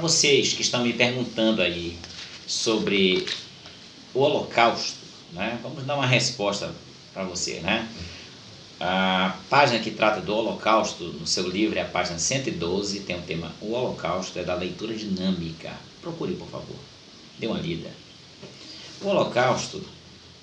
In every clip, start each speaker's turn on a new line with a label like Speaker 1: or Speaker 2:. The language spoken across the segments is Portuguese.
Speaker 1: vocês que estão me perguntando aí sobre o Holocausto, né? Vamos dar uma resposta para você, né? A página que trata do Holocausto no seu livro é a página 112, tem o tema O Holocausto, é da leitura dinâmica. Procure, por favor, dê uma lida. O Holocausto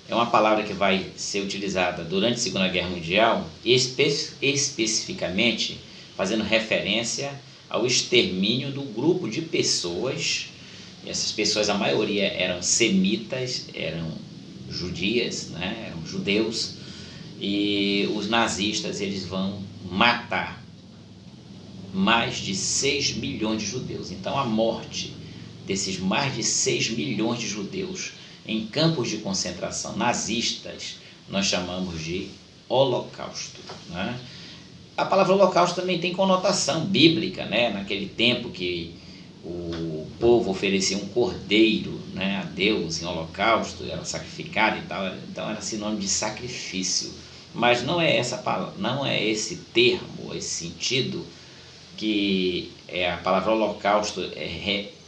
Speaker 1: é uma palavra que vai ser utilizada durante a Segunda Guerra Mundial, especificamente fazendo referência ao extermínio do grupo de pessoas. Essas pessoas, a maioria eram semitas, eram judias, né? Eram judeus, e os nazistas eles vão matar mais de 6 milhões de judeus. Então a morte desses mais de 6 milhões de judeus em campos de concentração nazistas nós chamamos de Holocausto, né? A palavra holocausto também tem conotação bíblica, né? Naquele tempo que o povo oferecia um cordeiro, né, a Deus em holocausto, era sacrificado e tal, então era sinônimo de sacrifício. Mas não é esse termo, esse sentido que a palavra holocausto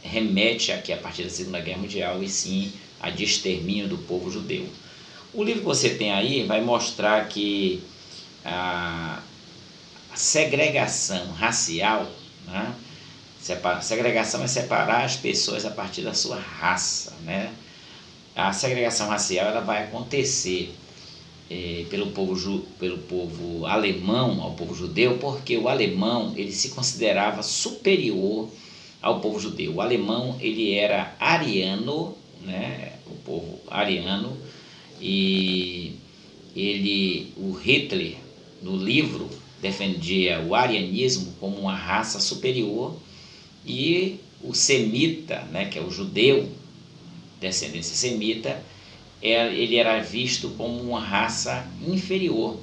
Speaker 1: remete aqui a partir da Segunda Guerra Mundial, e sim a de extermínio do povo judeu. O livro que você tem aí vai mostrar que a segregação racial, né? Segregação é separar as pessoas a partir da sua raça, né? A segregação racial ela vai acontecer pelo povo alemão ao povo judeu, porque o alemão ele se considerava superior ao povo judeu. O alemão ele era ariano, né? O povo ariano, e o Hitler no livro defendia o arianismo como uma raça superior, e o semita, né, que é o judeu, descendência semita, ele era visto como uma raça inferior.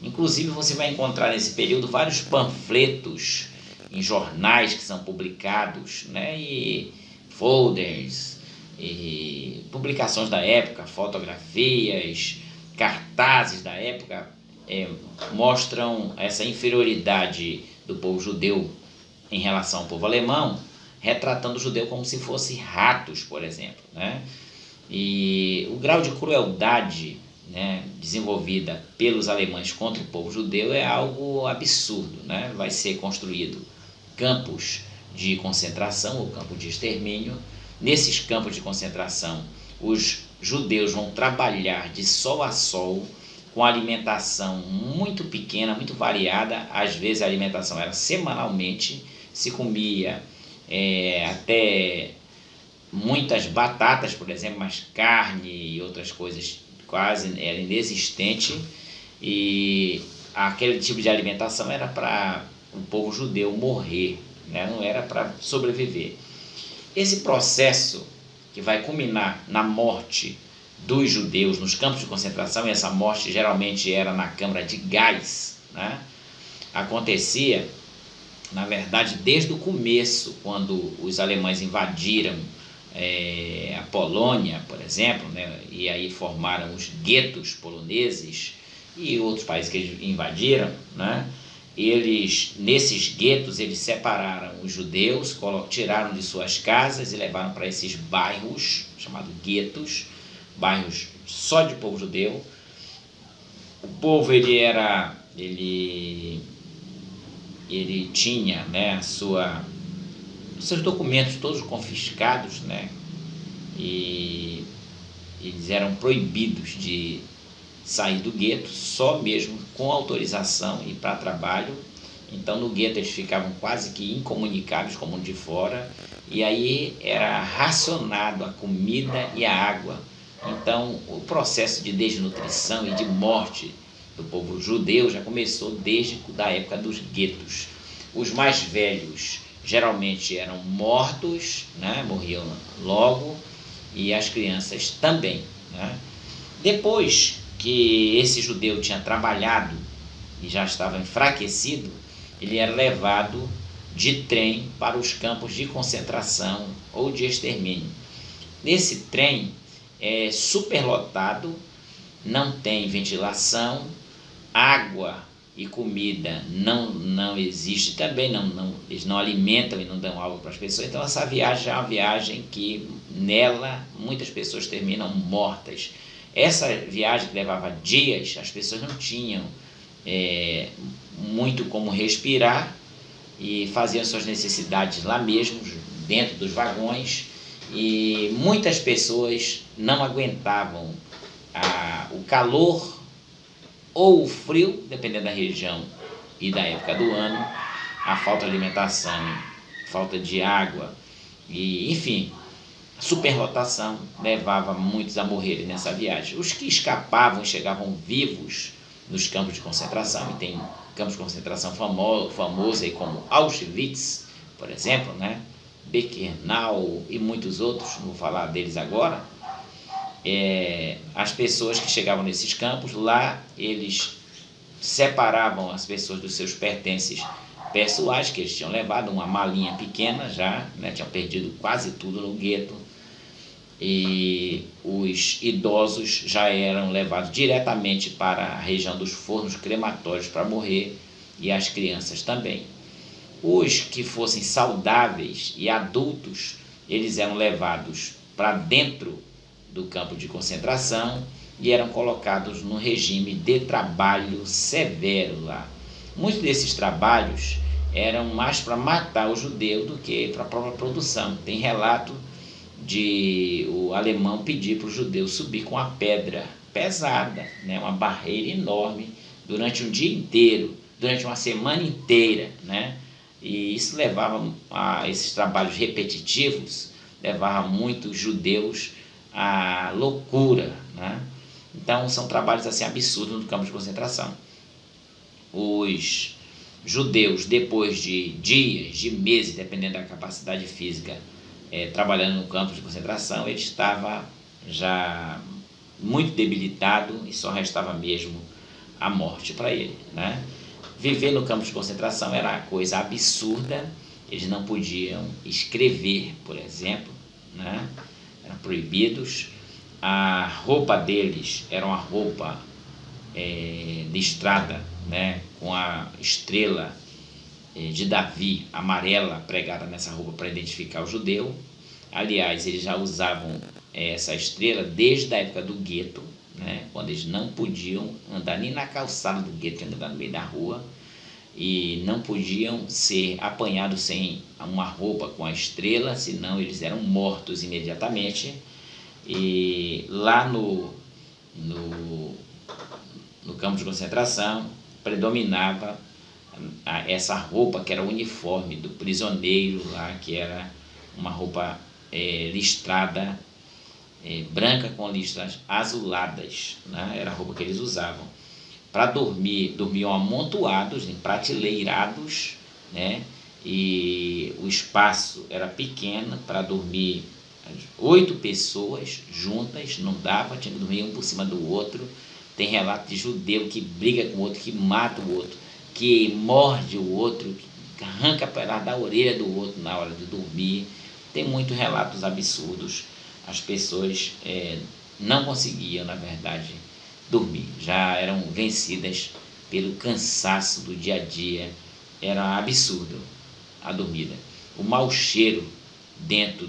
Speaker 1: Inclusive você vai encontrar nesse período vários panfletos em jornais que são publicados, né, e folders, e publicações da época, fotografias, cartazes da época, mostram essa inferioridade do povo judeu em relação ao povo alemão, retratando o judeu como se fosse ratos, por exemplo, né? E o grau de crueldade, né, desenvolvida pelos alemães contra o povo judeu é algo absurdo, né? Vai ser construído campos de concentração ou campos de extermínio. Nesses campos de concentração, os judeus vão trabalhar de sol a sol, com alimentação muito pequena, muito variada. Às vezes a alimentação era semanalmente, se comia até muitas batatas, por exemplo, mas carne e outras coisas quase era inexistente, e aquele tipo de alimentação era para o povo judeu morrer, né? Não era para sobreviver. Esse processo que vai culminar na morte dos judeus nos campos de concentração, e essa morte geralmente era na câmara de gás, né? Acontecia, na verdade, desde o começo, quando os alemães invadiram a Polônia, por exemplo, né? E aí formaram os guetos poloneses e outros países que eles invadiram, né? Nesses guetos, eles separaram os judeus, tiraram de suas casas e levaram para esses bairros, chamados guetos, bairros só de povo judeu. O povo ele tinha, né, seus documentos todos confiscados, né, e eles eram proibidos de sair do gueto, só mesmo com autorização e para trabalho. Então no gueto eles ficavam quase que incomunicáveis com o mundo de fora, e aí era racionado a comida e a água. Então o processo de desnutrição e de morte do povo judeu já começou desde a época dos guetos. Os mais velhos geralmente eram mortos, né? Morriam logo, e as crianças também, né? Depois que esse judeu tinha trabalhado e já estava enfraquecido, ele era levado de trem para os campos de concentração ou de extermínio. Nesse trem superlotado, não tem ventilação, água e comida não existe também, eles não alimentam e não dão água para as pessoas. Então essa viagem é uma viagem que nela muitas pessoas terminam mortas. Essa viagem que levava dias, as pessoas não tinham muito como respirar e faziam suas necessidades lá mesmo, dentro dos vagões, e muitas pessoas não aguentavam o calor ou o frio, dependendo da região e da época do ano, a falta de alimentação, falta de água e, enfim, a superlotação levava muitos a morrerem nessa viagem. Os que escapavam e chegavam vivos nos campos de concentração, e tem campos de concentração famosos aí como Auschwitz, por exemplo, né? Birkenau e muitos outros, não vou falar deles agora. As pessoas que chegavam nesses campos, lá eles separavam as pessoas dos seus pertences pessoais, que eles tinham levado, uma malinha pequena já, né, tinham perdido quase tudo no gueto, e os idosos já eram levados diretamente para a região dos fornos crematórios para morrer, e as crianças também. Os que fossem saudáveis e adultos, eles eram levados para dentro do campo de concentração e eram colocados no regime de trabalho severo lá. Muitos desses trabalhos eram mais para matar o judeu do que para a própria produção. Tem relato de o alemão pedir para o judeu subir com uma pedra pesada, né, uma barreira enorme, durante um dia inteiro, durante uma semana inteira, né? E isso levava a esses trabalhos repetitivos, levava muitos judeus à loucura, né? Então são trabalhos assim absurdos no campo de concentração. Os judeus, depois de dias, de meses, dependendo da capacidade física, trabalhando no campo de concentração, ele estava já muito debilitado e só restava mesmo a morte para ele, né? Viver no campo de concentração era uma coisa absurda. Eles não podiam escrever, por exemplo, né? Eram proibidos. A roupa deles era uma roupa listrada, né? Com a estrela de Davi amarela pregada nessa roupa para identificar o judeu. Aliás, eles já usavam essa estrela desde a época do gueto, né? Quando eles não podiam andar nem na calçada do gueto, tinham que andar no meio da rua, e não podiam ser apanhados sem uma roupa com a estrela, senão eles eram mortos imediatamente. E lá no campo de concentração predominava essa roupa que era o uniforme do prisioneiro lá, que era uma roupa listrada, branca com listras azuladas, né? Era a roupa que eles usavam. Para dormir, dormiam amontoados, prateleirados, né? E o espaço era pequeno para dormir 8 pessoas juntas, não dava, tinha que dormir um por cima do outro. Tem relato de judeu que briga com o outro, que mata o outro, que morde o outro, que arranca pedaço da orelha do outro na hora de dormir. Tem muitos relatos absurdos. As pessoas não conseguiam, na verdade, dormir. Já eram vencidas pelo cansaço do dia a dia. Era absurdo a dormida. O mau cheiro dentro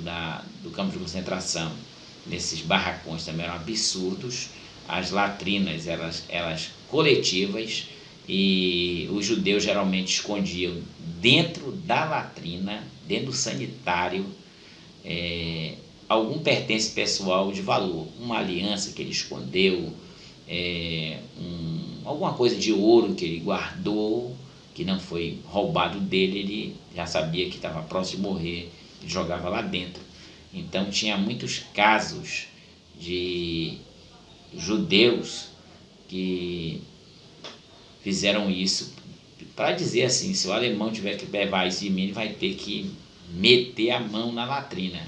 Speaker 1: do campo de concentração, nesses barracões, também eram absurdos. As latrinas, elas coletivas, e os judeus geralmente escondiam dentro da latrina, dentro do sanitário, algum pertence pessoal de valor, uma aliança que ele escondeu, alguma coisa de ouro que ele guardou, que não foi roubado dele. Ele já sabia que estava próximo de morrer e jogava lá dentro. Então tinha muitos casos de judeus que fizeram isso para dizer assim: se o alemão tiver que levar isso de mim, ele vai ter que meter a mão na latrina.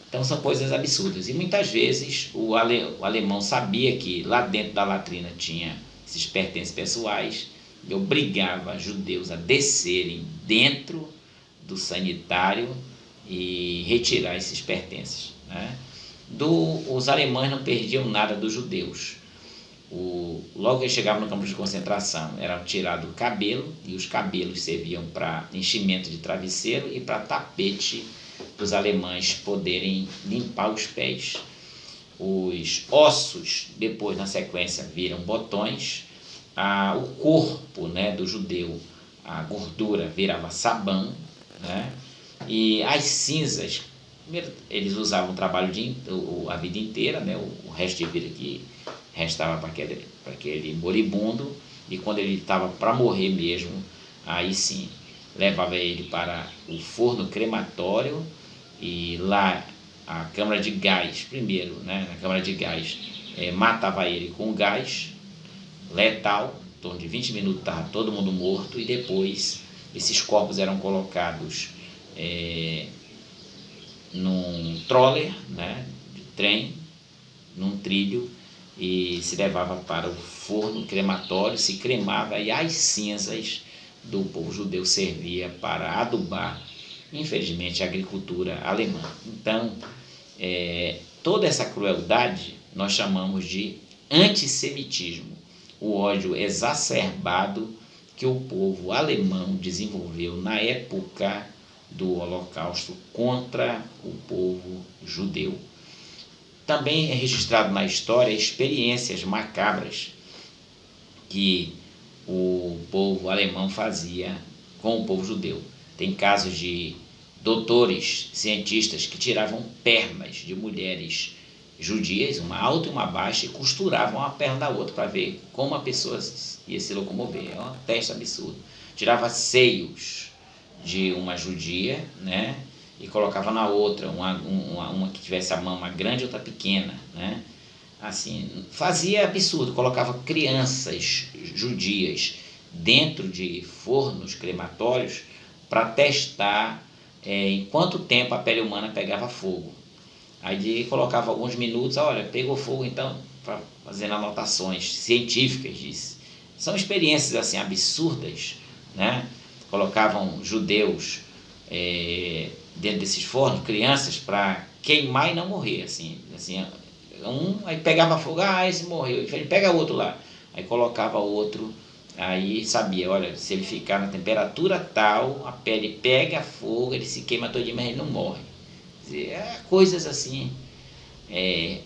Speaker 1: Então são coisas absurdas. E muitas vezes o alemão sabia que lá dentro da latrina tinha esses pertences pessoais e obrigava judeus a descerem dentro do sanitário e retirar esses pertences, né? Os alemães não perdiam nada dos judeus. Logo que eles chegavam no campo de concentração, era tirado o cabelo, e os cabelos serviam para enchimento de travesseiro e para tapete para os alemães poderem limpar os pés. Os ossos, depois na sequência, viram botões. O corpo, né, do judeu, a gordura virava sabão, né, e as cinzas, primeiro, eles usavam o trabalho a vida inteira, né, o resto de vida que restava para aquele moribundo, e quando ele estava para morrer mesmo, aí sim, levava ele para o forno crematório, e lá a câmara de gás, primeiro, né, na câmara de gás, matava ele com gás letal, em torno de 20 minutos estava todo mundo morto, e depois esses corpos eram colocados num troller, né, de trem, num trilho, e se levava para o forno crematório, se cremava, e as cinzas do povo judeu servia para adubar, infelizmente, a agricultura alemã. Então, toda essa crueldade nós chamamos de antissemitismo, o ódio exacerbado que o povo alemão desenvolveu na época do Holocausto contra o povo judeu. Também é registrado na história experiências macabras que o povo alemão fazia com o povo judeu. Tem casos de doutores, cientistas que tiravam pernas de mulheres judias, uma alta e uma baixa, e costuravam uma perna da outra para ver como a pessoa ia se locomover. É um teste absurdo. Tirava seios de uma judia, né, e colocava na outra, uma que tivesse a mama grande e outra pequena, né? Assim, fazia absurdo, colocava crianças judias dentro de fornos crematórios para testar em quanto tempo a pele humana pegava fogo. Aí colocava alguns minutos, olha, pegou fogo, então, fazendo anotações científicas disso. São experiências assim absurdas, né? Colocavam judeus dentro desses fornos, crianças, para queimar e não morrer, assim, aí pegava fogo, esse morreu, ele pega outro lá, aí colocava outro, aí sabia, olha, se ele ficar na temperatura tal, a pele pega fogo, ele se queima todinho, mas ele não morre. Coisas assim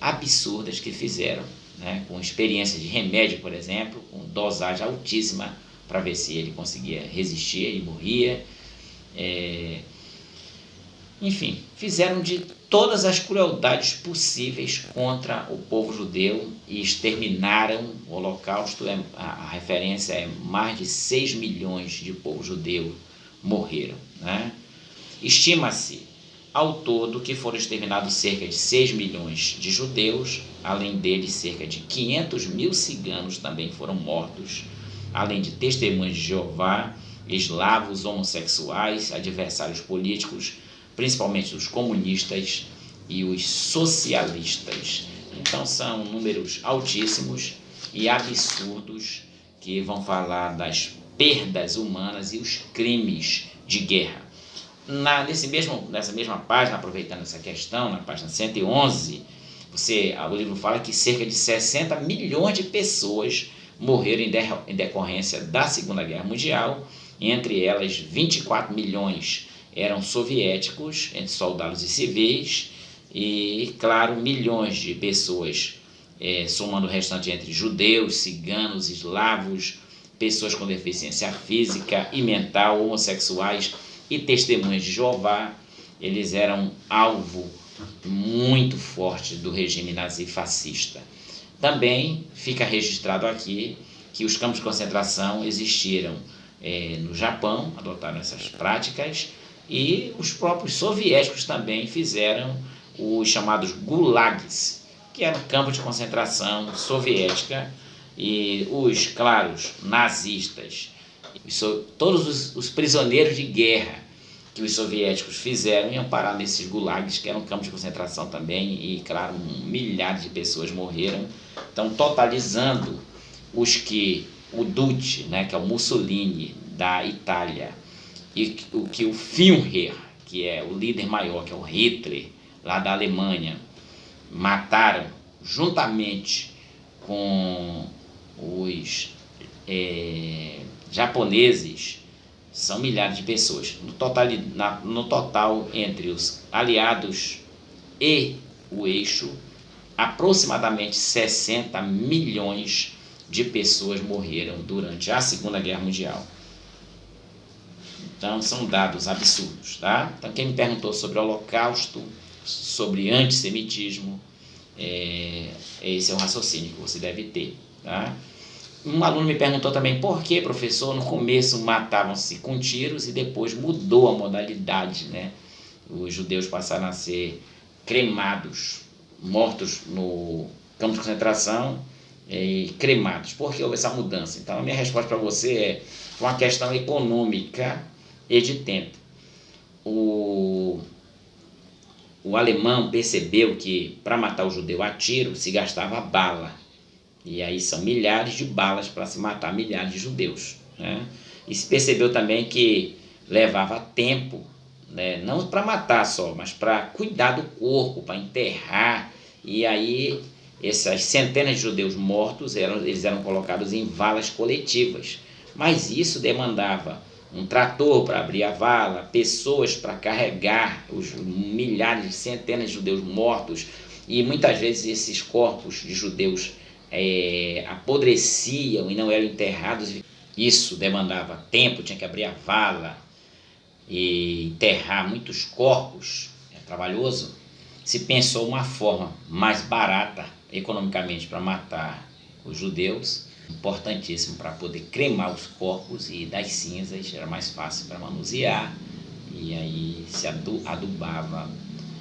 Speaker 1: absurdas que fizeram, né, com experiência de remédio, por exemplo, com dosagem altíssima para ver se ele conseguia resistir, ele morria. Enfim, fizeram de todas as crueldades possíveis contra o povo judeu e exterminaram. O Holocausto, a referência é mais de 6 milhões de povo judeu morreram, né? Estima-se ao todo que foram exterminados cerca de 6 milhões de judeus, além deles cerca de 500 mil ciganos também foram mortos, além de testemunhas de Jeová, eslavos, homossexuais, adversários políticos, principalmente os comunistas e os socialistas. Então são números altíssimos e absurdos que vão falar das perdas humanas e os crimes de guerra. Nessa mesma página, aproveitando essa questão, na página 111, o livro fala que cerca de 60 milhões de pessoas morreram em decorrência da Segunda Guerra Mundial, entre elas 24 milhões eram soviéticos, entre soldados e civis, e, claro, milhões de pessoas, somando o restante entre judeus, ciganos, eslavos, pessoas com deficiência física e mental, homossexuais e testemunhas de Jeová. Eles eram alvo muito forte do regime nazifascista. Também fica registrado aqui que os campos de concentração existiram no Japão, adotaram essas práticas, e os próprios soviéticos também fizeram os chamados gulags, que eram campos de concentração soviética, e os, claros, nazistas, todos os prisioneiros de guerra que os soviéticos fizeram iam parar nesses gulags, que eram campos de concentração também, e, claro, milhares de pessoas morreram. Então, totalizando o Duce, né, que é o Mussolini da Itália, e o que o Führer, que é o líder maior, que é o Hitler, lá da Alemanha, mataram juntamente com os japoneses, são milhares de pessoas. No total, entre os aliados e o eixo, aproximadamente 60 milhões de pessoas morreram durante a Segunda Guerra Mundial. Então, são dados absurdos, tá? Então, quem me perguntou sobre o Holocausto, sobre antissemitismo, esse é um raciocínio que você deve ter, tá? Um aluno me perguntou também por que, professor, no começo matavam-se com tiros e depois mudou a modalidade, né? Os judeus passaram a ser cremados, mortos no campo de concentração e cremados. Por que houve essa mudança? Então, a minha resposta para você é uma questão econômica e de tempo. O alemão percebeu que para matar o judeu a tiro se gastava bala. E aí são milhares de balas para se matar milhares de judeus, né? E se percebeu também que levava tempo, né? Não para matar só, mas para cuidar do corpo, para enterrar. E aí essas centenas de judeus mortos eles eram colocados em valas coletivas. Mas isso demandava um trator para abrir a vala, pessoas para carregar os milhares, centenas de judeus mortos. E muitas vezes esses corpos de judeus apodreciam e não eram enterrados. Isso demandava tempo, tinha que abrir a vala e enterrar muitos corpos, é trabalhoso. Se pensou uma forma mais barata economicamente para matar os judeus, importantíssimo para poder cremar os corpos, e das cinzas era mais fácil para manusear, e aí se adubava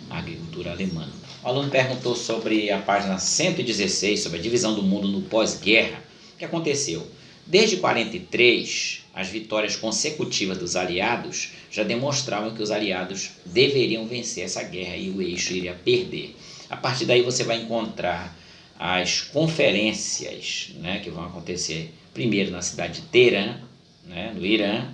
Speaker 1: a agricultura alemã. O aluno perguntou sobre a página 116, sobre a divisão do mundo no pós-guerra. O que aconteceu? Desde 1943, as vitórias consecutivas dos aliados já demonstravam que os aliados deveriam vencer essa guerra e o eixo iria perder. A partir daí você vai encontrar as conferências, né, que vão acontecer primeiro na cidade de Teherã, né, no Irã,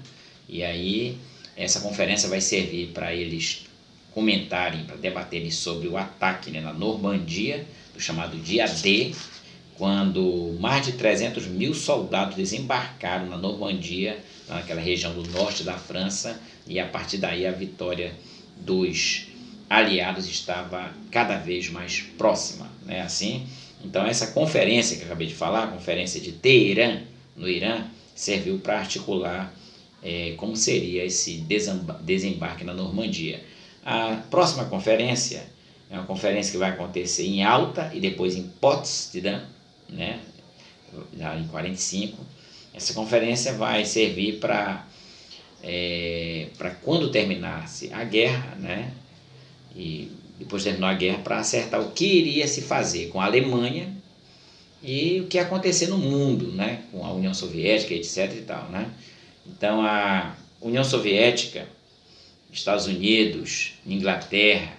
Speaker 1: e aí essa conferência vai servir para eles comentarem, para debaterem sobre o ataque, né, na Normandia, do chamado Dia D, quando mais de 300 mil soldados desembarcaram na Normandia, naquela região do norte da França, e a partir daí a vitória dos aliados estava cada vez mais próxima, né, assim. Então essa conferência que eu acabei de falar, a conferência de Teherã, no Irã, serviu para articular como seria esse desembarque na Normandia. A próxima conferência é uma conferência que vai acontecer em Alta e depois em Potsdam, né, já em 45. Essa conferência vai servir para quando terminasse a guerra, né, e depois de terminar a guerra, para acertar o que iria se fazer com a Alemanha e o que ia acontecer no mundo, né, com a União Soviética, etc. e tal, né? Então a União Soviética, Estados Unidos, Inglaterra,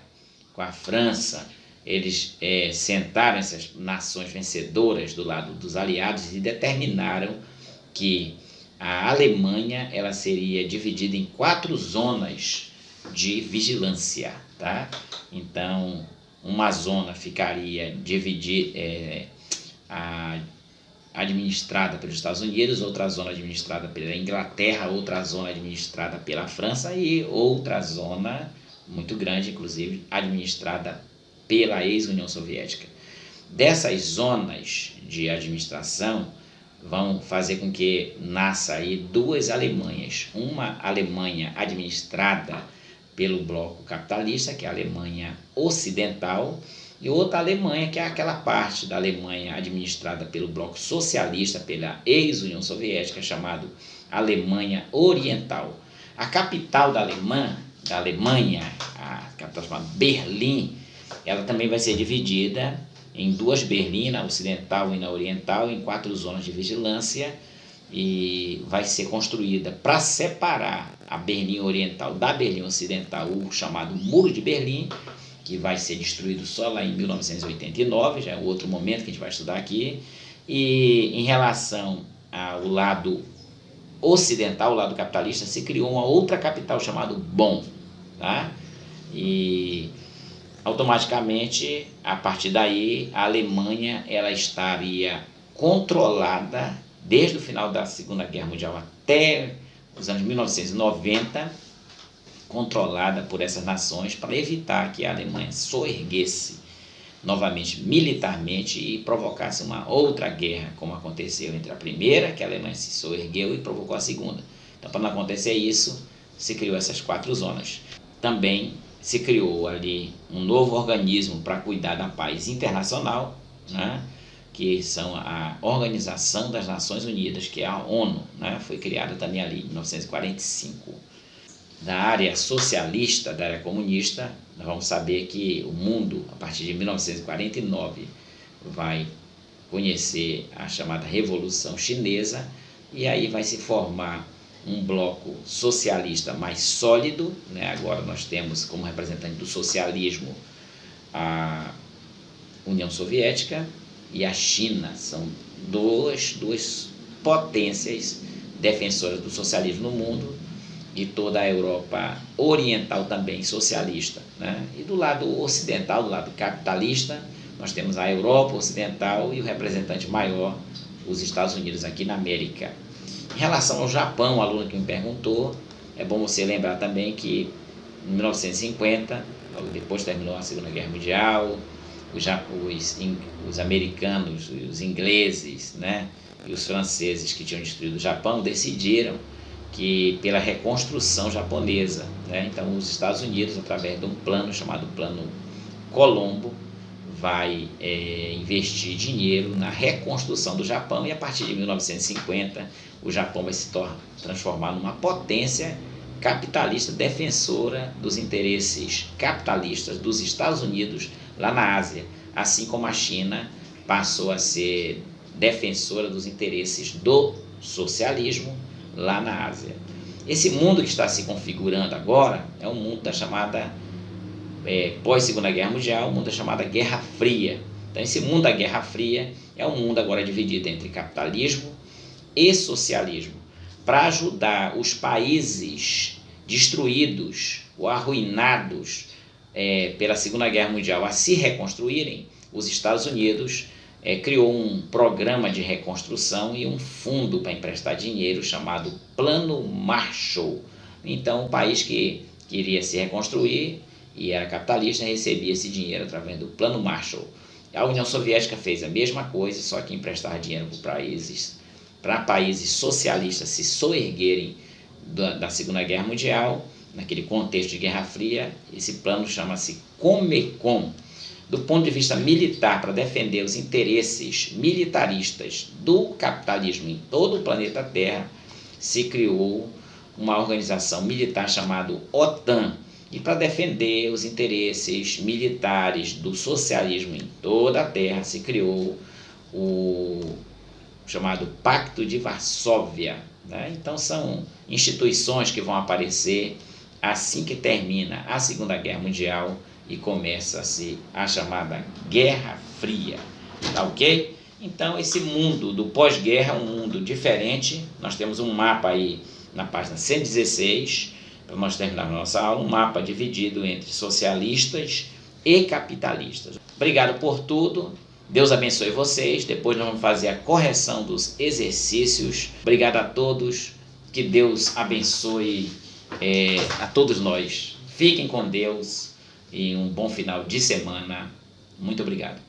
Speaker 1: com a França, eles sentaram essas nações vencedoras do lado dos aliados e determinaram que a Alemanha ela seria dividida em 4 zonas de vigilância, tá? Então, uma zona ficaria administrada pelos Estados Unidos, outra zona administrada pela Inglaterra, outra zona administrada pela França e outra zona muito grande, inclusive, administrada pela ex-União Soviética. Dessas zonas de administração vão fazer com que nasça aí 2 Alemanhas. Uma Alemanha administrada pelo bloco capitalista, que é a Alemanha Ocidental, e outra Alemanha, que é aquela parte da Alemanha administrada pelo bloco socialista, pela ex-União Soviética, chamado Alemanha Oriental. A capital da Alemanha, a capital chamada Berlim, ela também vai ser dividida em 2 Berlim, na ocidental e na oriental, em 4 zonas de vigilância, e vai ser construída para separar a Berlim Oriental da Berlim Ocidental, o chamado Muro de Berlim, que vai ser destruído só lá em 1989, já é outro momento que a gente vai estudar aqui. E em relação ao lado ocidental, o lado capitalista, se criou uma outra capital chamada Bonn, tá? E automaticamente, a partir daí, a Alemanha ela estaria controlada desde o final da Segunda Guerra Mundial até os anos 1990, controlada por essas nações para evitar que a Alemanha soerguesse novamente militarmente e provocasse uma outra guerra, como aconteceu entre a primeira, que a Alemanha se soergueu, e provocou a segunda. Então, para não acontecer isso, se criou essas 4 zonas. Também se criou ali um novo organismo para cuidar da paz internacional, né, que são a Organização das Nações Unidas, que é a ONU, né, foi criada também ali em 1945. Da área socialista, da área comunista, nós vamos saber que o mundo, a partir de 1949, vai conhecer a chamada Revolução Chinesa, e aí vai se formar um bloco socialista mais sólido, né? Agora nós temos como representante do socialismo a União Soviética e a China, são duas potências defensoras do socialismo no mundo, e toda a Europa oriental também socialista, né? E do lado ocidental, do lado capitalista, nós temos a Europa ocidental e o representante maior, os Estados Unidos, aqui na América. Em relação ao Japão, o aluno que me perguntou, é bom você lembrar também que em 1950, logo depois terminou a Segunda Guerra Mundial, os americanos, os ingleses, né, e os franceses que tinham destruído o Japão decidiram que pela reconstrução japonesa, né, então os Estados Unidos, através de um plano chamado Plano Colombo, vai investir dinheiro na reconstrução do Japão, e a partir de 1950 o Japão vai se transformar numa potência capitalista defensora dos interesses capitalistas dos Estados Unidos lá na Ásia, assim como a China passou a ser defensora dos interesses do socialismo lá na Ásia. Esse mundo que está se configurando agora é um mundo da chamada pós-Segunda Guerra Mundial, um mundo da chamada Guerra Fria. Então esse mundo da Guerra Fria é um mundo agora dividido entre capitalismo e socialismo, para ajudar os países destruídos ou arruinados pela Segunda Guerra Mundial a se reconstruírem. Os Estados Unidos criou um programa de reconstrução e um fundo para emprestar dinheiro chamado Plano Marshall. Então, o país que queria se reconstruir e era capitalista recebia esse dinheiro através do Plano Marshall. A União Soviética fez a mesma coisa, só que emprestar dinheiro para países socialistas se soerguerem da Segunda Guerra Mundial, naquele contexto de Guerra Fria. Esse plano chama-se Comecon. Do ponto de vista militar, para defender os interesses militaristas do capitalismo em todo o planeta Terra, se criou uma organização militar chamada OTAN. E para defender os interesses militares do socialismo em toda a Terra, se criou o chamado Pacto de Varsóvia, né? Então são instituições que vão aparecer assim que termina a Segunda Guerra Mundial e começa-se a chamada Guerra Fria, tá ok? Então esse mundo do pós-guerra é um mundo diferente. Nós temos um mapa aí na página 116, para nós terminarmos a nossa aula, um mapa dividido entre socialistas e capitalistas. Obrigado por tudo, Deus abençoe vocês. Depois nós vamos fazer a correção dos exercícios. Obrigado a todos, que Deus abençoe a todos nós. Fiquem com Deus e um bom final de semana. Muito obrigado.